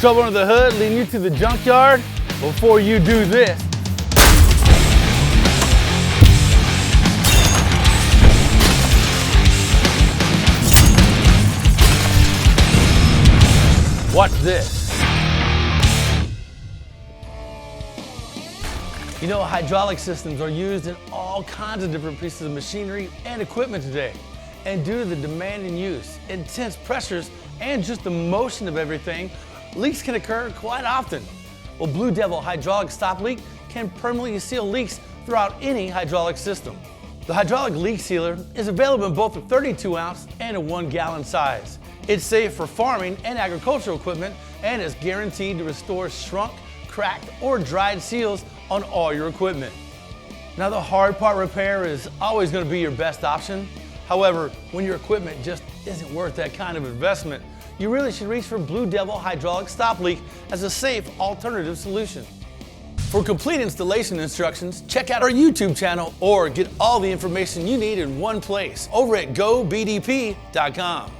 Trouble under the hood leading you to the junkyard? Before you do this, watch this. You know, hydraulic systems are used in all kinds of different pieces of machinery and equipment today. And due to the demand and use, intense pressures, and just the motion of everything, leaks can occur quite often. Well, BlueDevil Hydraulic Stop Leak can permanently seal leaks throughout any hydraulic system. The hydraulic leak sealer is available in both a 32-ounce and a 1-gallon size. It's safe for farming and agricultural equipment and is guaranteed to restore shrunk, cracked, or dried seals on all your equipment. Now, the hard part repair is always going to be your best option. However, when your equipment just isn't worth that kind of investment, you really should reach for BlueDevil Hydraulic Stop Leak as a safe alternative solution. For complete installation instructions, check out our YouTube channel or get all the information you need in one place over at GoBDP.com.